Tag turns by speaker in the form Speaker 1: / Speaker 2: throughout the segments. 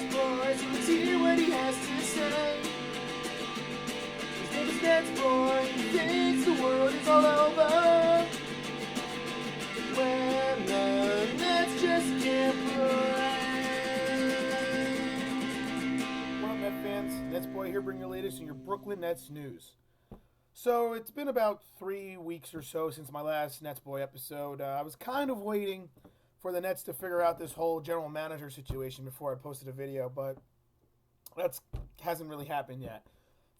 Speaker 1: NetsBoy, so let's hear what he has to say. His name is NetsBoy, he thinks the world is all over when the Nets just can't play. What up, Net fans? NetsBoy here, bringing you the latest in your Brooklyn Nets news. So it's been about 3 weeks or so since my last NetsBoy episode. I was kind of waiting for the Nets to figure out this whole general manager situation before I posted a video, but that hasn't really happened yet.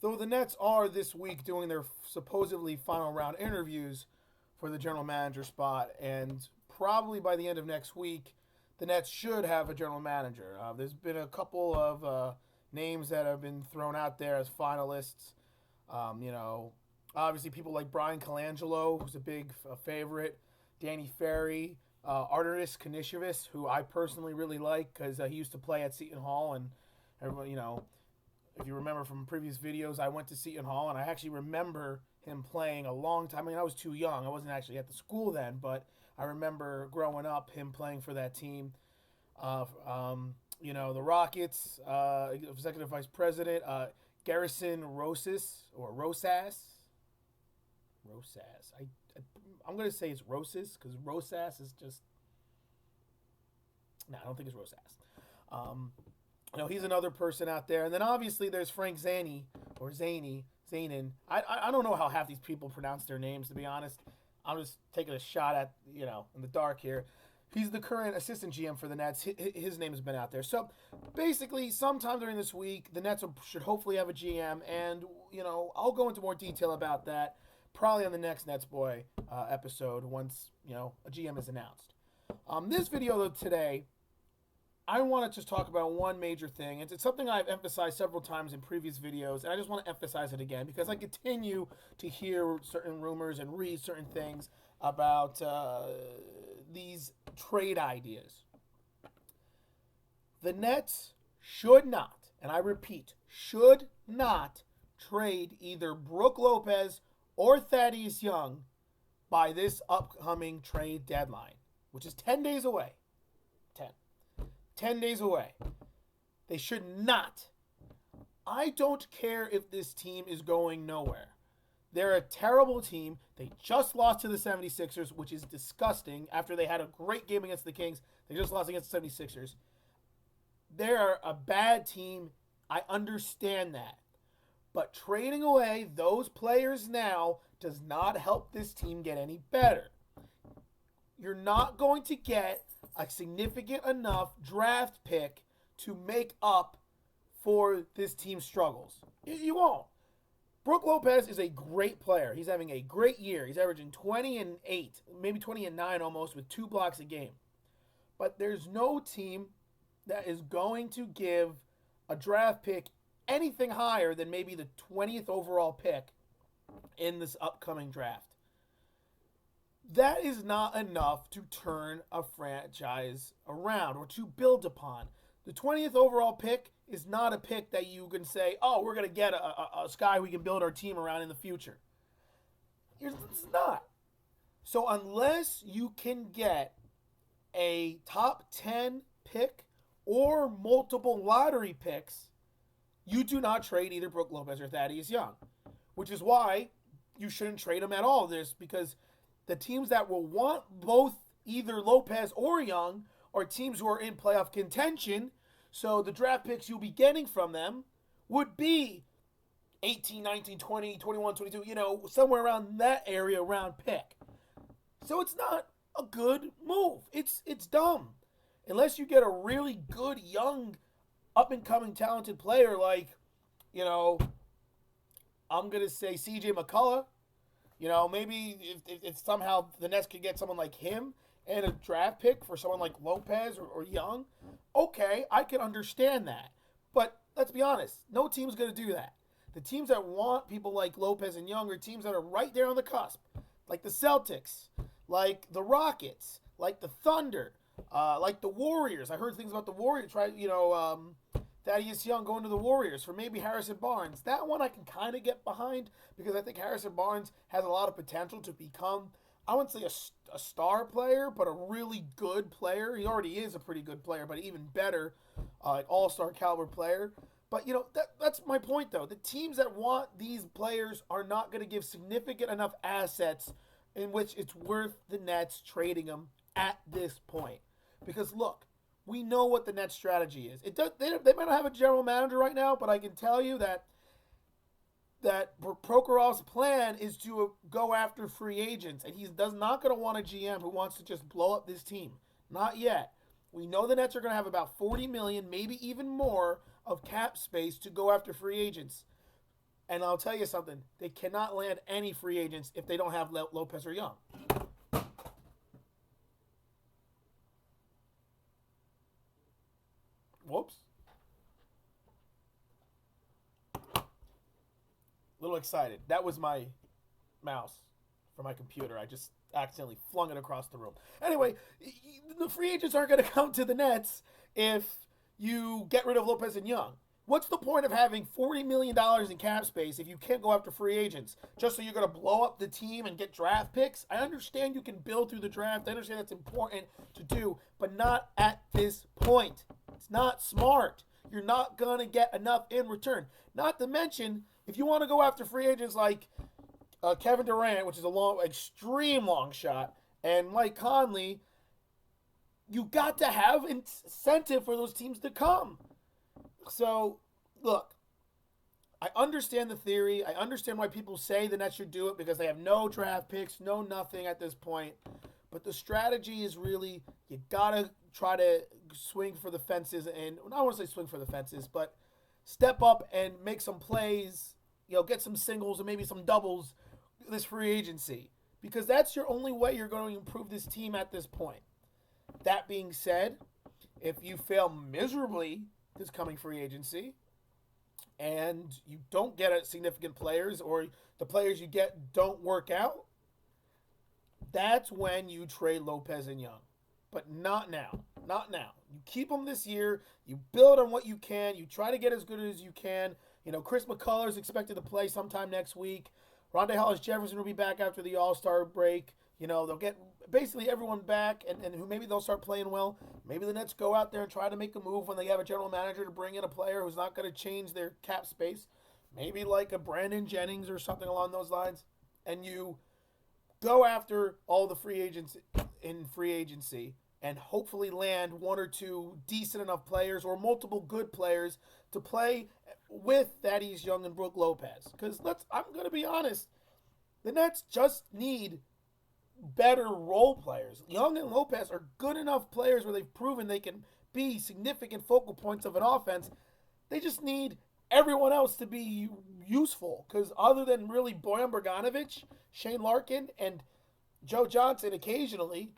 Speaker 1: Though the Nets are this week doing their supposedly final round interviews for the general manager spot, and probably by the end of next week, the Nets should have a general manager. There's been a couple of names that have been thrown out there as finalists. Obviously people like Brian Colangelo, who's a big favorite, Danny Ferry, Arturas Kanishevich, who I personally really like because he used to play at Seton Hall, and everyone, if you remember from previous videos, I went to Seton Hall, and I actually remember him playing a long time. I mean, I was too young. I wasn't actually at the school then, but I remember growing up him playing for that team. The Rockets, executive vice president, Garrison Rosas. I'm going to say it's Rosas because Rosas is just... No, I don't think it's Rosas. He's another person out there. And then obviously there's Frank Zanin. I don't know how half these people pronounce their names, to be honest. I'm just taking a shot at, in the dark here. He's the current assistant GM for the Nets. His name has been out there. So basically, sometime during this week, the Nets should hopefully have a GM. And, I'll go into more detail about that probably on the next NetsBoy episode once, a GM is announced. This video, though, today, I want to just talk about one major thing. It's something I've emphasized several times in previous videos, and I just want to emphasize it again because I continue to hear certain rumors and read certain things about these trade ideas. The Nets should not, and I repeat, should not trade either Brook Lopez or Thaddeus Young by this upcoming trade deadline, which is 10 days away. 10 days away. They should not. I don't care if this team is going nowhere. They're a terrible team. They just lost to the 76ers, which is disgusting. After they had a great game against the Kings, they just lost against the 76ers. They're a bad team. I understand that. But trading away those players now does not help this team get any better. You're not going to get a significant enough draft pick to make up for this team's struggles. You won't. Brook Lopez is a great player. He's having a great year. He's averaging 20 and 8, maybe 20 and 9 almost, with 2 blocks a game. But there's no team that is going to give a draft pick anything higher than maybe the 20th overall pick in this upcoming draft. That is not enough to turn a franchise around or to build upon. The 20th overall pick is not a pick that you can say, oh, we're going to get a guy we can build our team around in the future. It's not. So unless you can get a top 10 pick or multiple lottery picks, you do not trade either Brook Lopez or Thaddeus Young, which is why you shouldn't trade them at all. Because the teams that will want both either Lopez or Young are teams who are in playoff contention. So the draft picks you'll be getting from them would be 18, 19, 20, 21, 22, somewhere around that area around pick. So it's not a good move. It's dumb. Unless you get a really good, young, up-and-coming, talented player like, I'm going to say CJ McCullough. Maybe if somehow the Nets could get someone like him and a draft pick for someone like Lopez or Young, okay, I can understand that. But let's be honest, no team's going to do that. The teams that want people like Lopez and Young are teams that are right there on the cusp, like the Celtics, like the Rockets, like the Thunder, like the Warriors. I heard things about the Warriors. Thaddeus Young going to the Warriors for maybe Harrison Barnes. That one I can kind of get behind because I think Harrison Barnes has a lot of potential to become, I wouldn't say a star player, but a really good player. He already is a pretty good player, but even better like all-star caliber player. But that's my point though. The teams that want these players are not going to give significant enough assets in which it's worth the Nets trading them at this point. Because look, we know what the Nets strategy is. They might not have a general manager right now, but I can tell you that Prokhorov's plan is to go after free agents, and he's not going to want a GM who wants to just blow up this team. Not yet. We know the Nets are going to have about $40 million, maybe even more, of cap space to go after free agents. And I'll tell you something: they cannot land any free agents if they don't have Lopez or Young. Whoops. A little excited. That was my mouse for my computer. I just accidentally flung it across the room. Anyway, the free agents aren't going to come to the Nets if you get rid of Lopez and Young. What's the point of having $40 million in cap space if you can't go after free agents? Just so you're going to blow up the team and get draft picks? I understand you can build through the draft. I understand that's important to do, but not at this point. It's not smart. You're not going to get enough in return. Not to mention, if you want to go after free agents like Kevin Durant, which is a extreme long shot, and Mike Conley, you got to have incentive for those teams to come. So, look, I understand the theory. I understand why people say the Nets should do it because they have no draft picks, no nothing at this point. But the strategy is really, you got to try to swing for the fences. And I don't want to say swing for the fences, but step up and make some plays, get some singles and maybe some doubles this free agency. Because that's your only way you're going to improve this team at this point. That being said, if you fail miserably this coming free agency and you don't get significant players or the players you get don't work out, that's when you trade Lopez and Young. But not now. Not now. You keep them this year. You build on what you can. You try to get as good as you can. Chris McCullough is expected to play sometime next week. Rondé Hollis-Jefferson will be back after the All-Star break. They'll get basically everyone back, and who maybe they'll start playing well. Maybe the Nets go out there and try to make a move when they have a general manager to bring in a player who's not going to change their cap space. Maybe like a Brandon Jennings or something along those lines. And you go after all the free agents in free agency and hopefully land one or two decent enough players or multiple good players to play with Thaddeus Young and Brook Lopez. Because I'm going to be honest, the Nets just need better role players. Young and Lopez are good enough players where they've proven they can be significant focal points of an offense. They just need everyone else to be useful. Because other than really Bojan Bogdanovic, Shane Larkin, and Joe Johnson occasionally,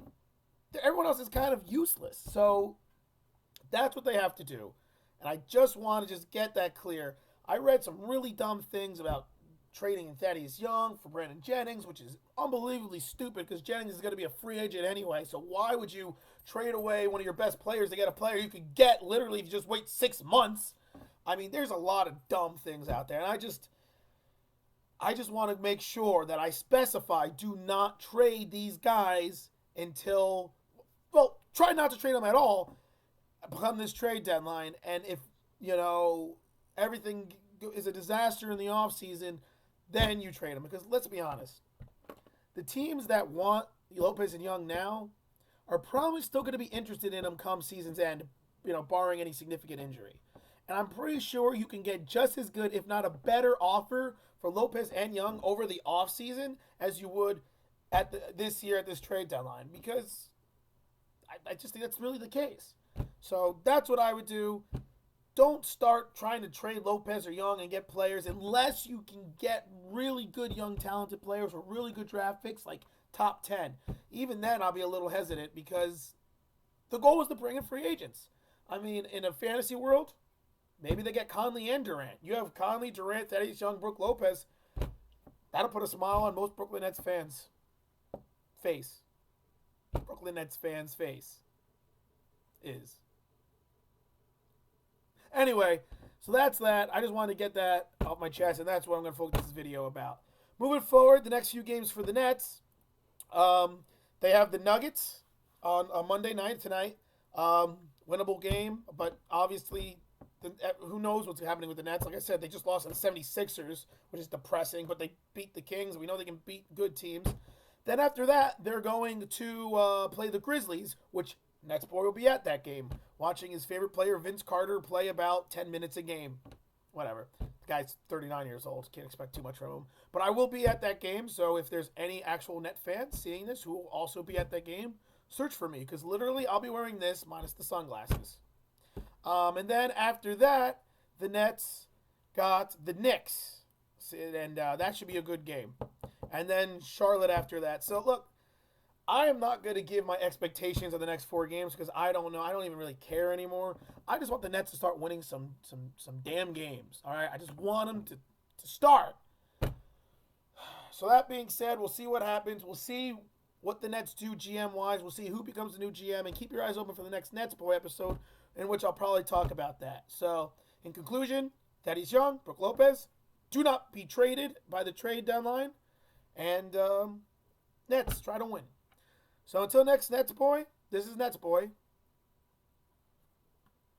Speaker 1: everyone else is kind of useless. So that's what they have to do. And I just want to get that clear. I read some really dumb things about trading in Thaddeus Young for Brandon Jennings, which is unbelievably stupid because Jennings is going to be a free agent anyway. So why would you trade away one of your best players to get a player you could get literally if you just wait 6 months? I mean, there's a lot of dumb things out there. And I just want to make sure that I specify, do not trade these guys until, try not to trade them at all come this trade deadline. And if, everything is a disaster in the offseason, then you trade them. Because let's be honest, the teams that want Lopez and Young now are probably still going to be interested in them come season's end, barring any significant injury. And I'm pretty sure you can get just as good, if not a better offer for Lopez and Young over the offseason as you would this year at this trade deadline. Because I just think that's really the case. So that's what I would do. Don't start trying to trade Lopez or Young and get players unless you can get really good young talented players or really good draft picks like top 10. Even then, I'll be a little hesitant because the goal is to bring in free agents. I mean, in a fantasy world, maybe they get Conley and Durant. You have Conley, Durant, Thaddeus Young, Brook Lopez. That'll put a smile on most Brooklyn Nets fans' face. Brooklyn Nets fans' face is. Anyway, so that's that. I just wanted to get that off my chest, and that's what I'm going to focus this video about. Moving forward, the next few games for the Nets, they have the Nuggets on Monday night tonight. winnable game, but obviously, who knows what's happening with the Nets. Like I said, they just lost to the 76ers, which is depressing, but they beat the Kings. We know they can beat good teams. Then after that, they're going to play the Grizzlies, which NetsBoy will be at that game, watching his favorite player, Vince Carter, play about 10 minutes a game. Whatever. The guy's 39 years old. Can't expect too much from him. But I will be at that game, so if there's any actual Net fans seeing this who will also be at that game, search for me, because literally I'll be wearing this minus the sunglasses. And then after that, the Nets got the Knicks, and that should be a good game. And then Charlotte after that. So look, I am not going to give my expectations of the next 4 games because I don't know. I don't even really care anymore. I just want the Nets to start winning some damn games. All right, I just want them to start. So that being said, we'll see what happens. We'll see what the Nets do GM-wise. We'll see who becomes the new GM. And keep your eyes open for the next NetsBoy episode in which I'll probably talk about that. So, in conclusion, Thaddeus Young, Brook Lopez, do not be traded by the trade deadline. And Nets, try to win. So until next NetsBoy, this is NetsBoy,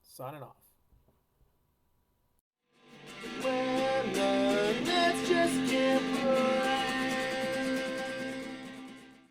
Speaker 1: signing off.